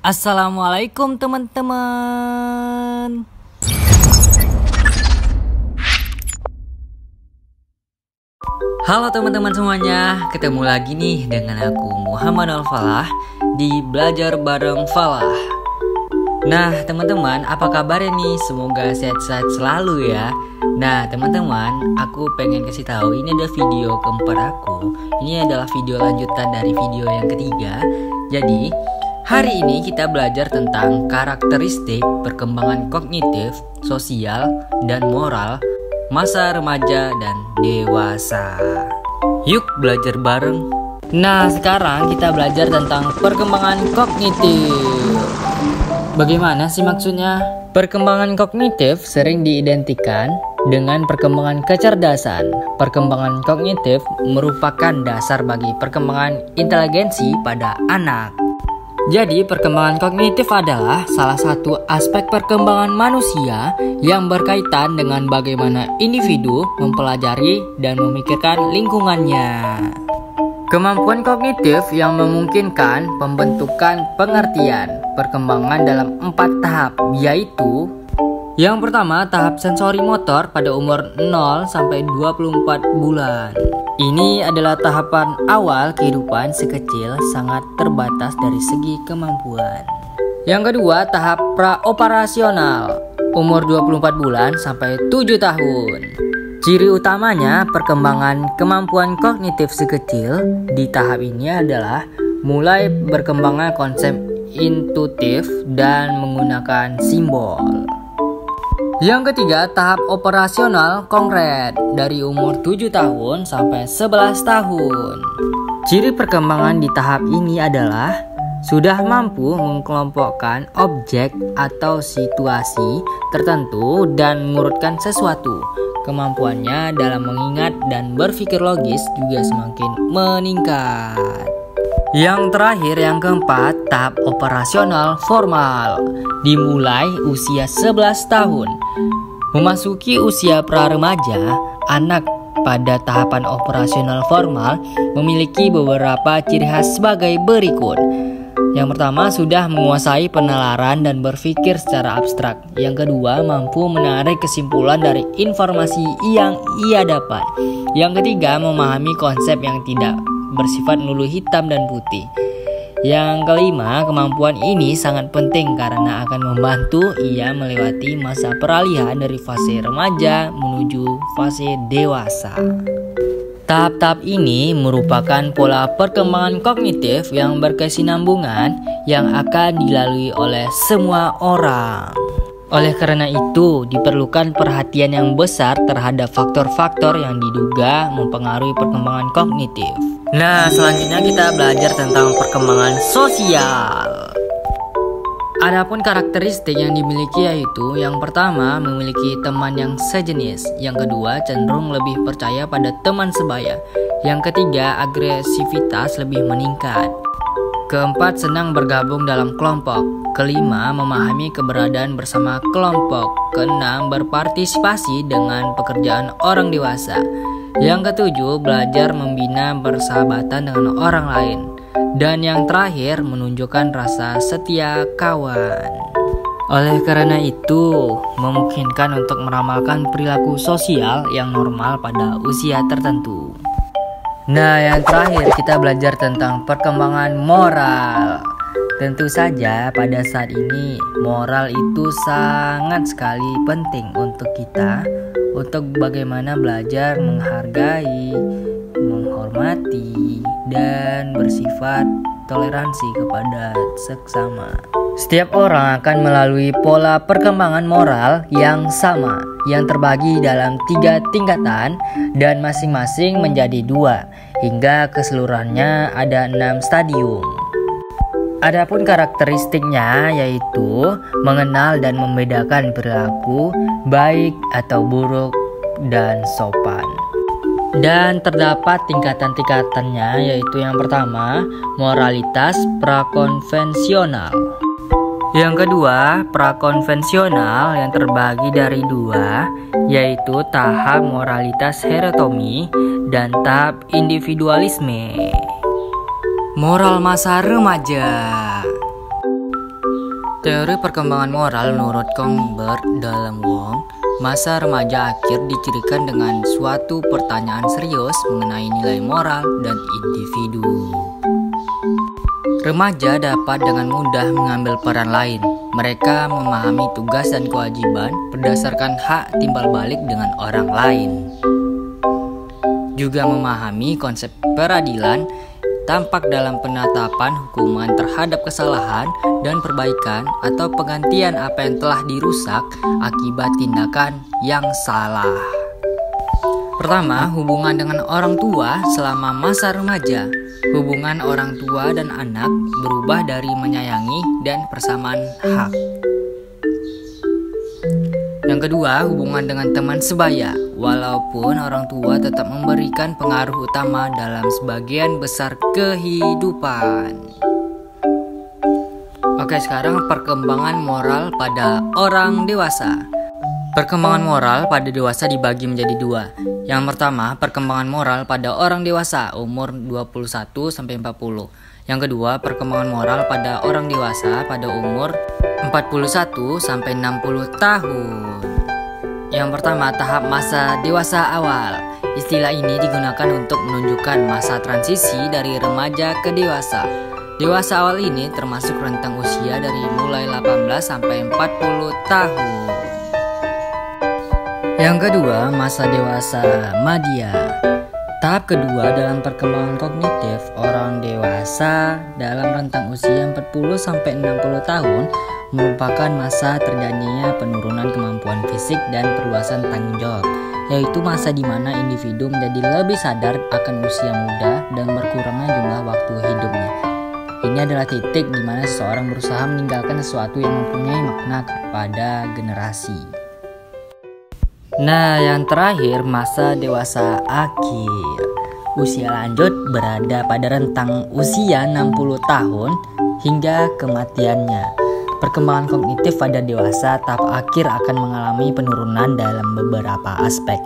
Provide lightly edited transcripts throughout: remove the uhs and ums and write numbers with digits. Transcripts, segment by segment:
Assalamualaikum teman-teman. Halo teman-teman semuanya, ketemu lagi nih dengan aku Muhammad Al-Falah di Belajar Bareng Falah. Nah teman-teman, apa kabarnya nih? Semoga sehat-sehat selalu ya. Nah teman-teman, aku pengen kasih tahu ini ada video keempat aku. Ini adalah video lanjutan dari video yang ketiga. Jadi hari ini kita belajar tentang karakteristik perkembangan kognitif, sosial, dan moral masa remaja dan dewasa. Yuk belajar bareng. Nah sekarang kita belajar tentang perkembangan kognitif. Bagaimana sih maksudnya? Perkembangan kognitif sering diidentikan dengan perkembangan kecerdasan. Perkembangan kognitif merupakan dasar bagi perkembangan inteligensi pada anak. Jadi perkembangan kognitif adalah salah satu aspek perkembangan manusia yang berkaitan dengan bagaimana individu mempelajari dan memikirkan lingkungannya. Kemampuan kognitif yang memungkinkan pembentukan pengertian perkembangan dalam 4 tahap, yaitu yang pertama tahap sensori motor pada umur 0 sampai 24 bulan. Ini adalah tahapan awal kehidupan si kecil, sangat terbatas dari segi kemampuan. Yang kedua, tahap praoperasional, umur 24 bulan sampai 7 tahun. Ciri utamanya perkembangan kemampuan kognitif si kecil di tahap ini adalah mulai berkembangnya konsep intuitif dan menggunakan simbol. Yang ketiga, tahap operasional konkret dari umur 7 tahun sampai 11 tahun. Ciri perkembangan di tahap ini adalah sudah mampu mengelompokkan objek atau situasi tertentu dan mengurutkan sesuatu. Kemampuannya dalam mengingat dan berpikir logis juga semakin meningkat. Yang terakhir, yang keempat, tahap operasional formal dimulai usia 11 tahun. Memasuki usia pra-remaja, anak pada tahapan operasional formal memiliki beberapa ciri khas sebagai berikut. Yang pertama, sudah menguasai penalaran dan berpikir secara abstrak. Yang kedua, mampu menarik kesimpulan dari informasi yang ia dapat. Yang ketiga, memahami konsep yang tidak bersifat melulu hitam dan putih. Yang kelima, kemampuan ini sangat penting karena akan membantu ia melewati masa peralihan dari fase remaja menuju fase dewasa. Tahap-tahap ini merupakan pola perkembangan kognitif yang berkesinambungan yang akan dilalui oleh semua orang. Oleh karena itu, diperlukan perhatian yang besar terhadap faktor-faktor yang diduga mempengaruhi perkembangan kognitif. Nah, selanjutnya kita belajar tentang perkembangan sosial. Adapun karakteristik yang dimiliki yaitu yang pertama, memiliki teman yang sejenis. Yang kedua, cenderung lebih percaya pada teman sebaya. Yang ketiga, agresivitas lebih meningkat. Keempat, senang bergabung dalam kelompok. Kelima, memahami keberadaan bersama kelompok. Keenam, berpartisipasi dengan pekerjaan orang dewasa. Yang ketujuh, belajar membina persahabatan dengan orang lain. Dan yang terakhir, menunjukkan rasa setia kawan. Oleh karena itu, memungkinkan untuk meramalkan perilaku sosial yang normal pada usia tertentu. Nah, yang terakhir kita belajar tentang perkembangan moral. Tentu saja pada saat ini moral itu sangat sekali penting untuk kita, untuk bagaimana belajar menghargai, menghormati, dan bersifat toleransi kepada sesama. Setiap orang akan melalui pola perkembangan moral yang sama, yang terbagi dalam 3 tingkatan dan masing-masing menjadi 2, hingga keseluruhannya ada 6 stadium. Adapun karakteristiknya yaitu mengenal dan membedakan perilaku baik atau buruk dan sopan. Dan terdapat tingkatan-tingkatannya, yaitu yang pertama, moralitas prakonvensional. Yang kedua, prakonvensional yang terbagi dari 2, yaitu tahap moralitas heteronomi dan tahap individualisme. Moral masa remaja. Teori perkembangan moral menurut Congbert dalam Wong, masa remaja akhir dicirikan dengan suatu pertanyaan serius mengenai nilai moral dan individu. Remaja dapat dengan mudah mengambil peran lain. Mereka memahami tugas dan kewajiban berdasarkan hak timbal balik dengan orang lain. Juga memahami konsep peradilan tampak dalam penetapan hukuman terhadap kesalahan dan perbaikan atau penggantian apa yang telah dirusak akibat tindakan yang salah. Pertama, hubungan dengan orang tua selama masa remaja. Hubungan orang tua dan anak berubah dari menyayangi dan persamaan hak. Yang kedua, hubungan dengan teman sebaya. Walaupun orang tua tetap memberikan pengaruh utama dalam sebagian besar kehidupan. Oke, sekarang perkembangan moral pada orang dewasa. Perkembangan moral pada dewasa dibagi menjadi dua. Yang pertama, perkembangan moral pada orang dewasa umur 21-40. Yang kedua, perkembangan moral pada orang dewasa pada umur 41-60 tahun. Yang pertama, tahap masa dewasa awal. Istilah ini digunakan untuk menunjukkan masa transisi dari remaja ke dewasa. Dewasa awal ini termasuk rentang usia dari mulai 18 sampai 40 tahun. Yang kedua, masa dewasa madya. Tahap kedua dalam perkembangan kognitif orang dewasa dalam rentang usia 40-60 tahun merupakan masa terjadinya penurunan kemampuan fisik dan perluasan tanggung jawab, yaitu masa di mana individu menjadi lebih sadar akan usia muda dan berkurangnya jumlah waktu hidupnya. Ini adalah titik di mana seseorang berusaha meninggalkan sesuatu yang mempunyai makna kepada generasi. Nah, yang terakhir, masa dewasa akhir. Usia lanjut berada pada rentang usia 60 tahun hingga kematiannya. Perkembangan kognitif pada dewasa tahap akhir akan mengalami penurunan dalam beberapa aspek.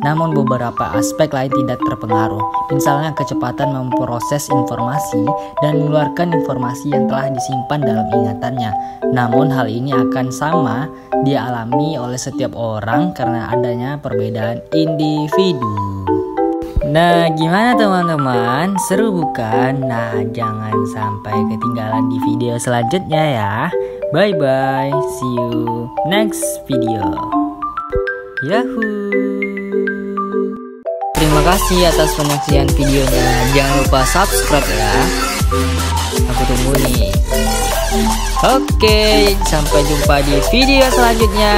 Namun beberapa aspek lain tidak terpengaruh. Misalnya kecepatan memproses informasi dan mengeluarkan informasi yang telah disimpan dalam ingatannya. Namun hal ini akan sama dialami oleh setiap orang karena adanya perbedaan individu. Nah, gimana teman-teman? Seru bukan? Nah, jangan sampai ketinggalan di video selanjutnya ya. Bye-bye, see you next video. Yahoo! Terima kasih atas penyaksian videonya. Jangan lupa subscribe ya. Aku tunggu nih. Oke, sampai jumpa di video selanjutnya.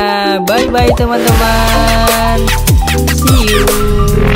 Bye-bye teman-teman. See you.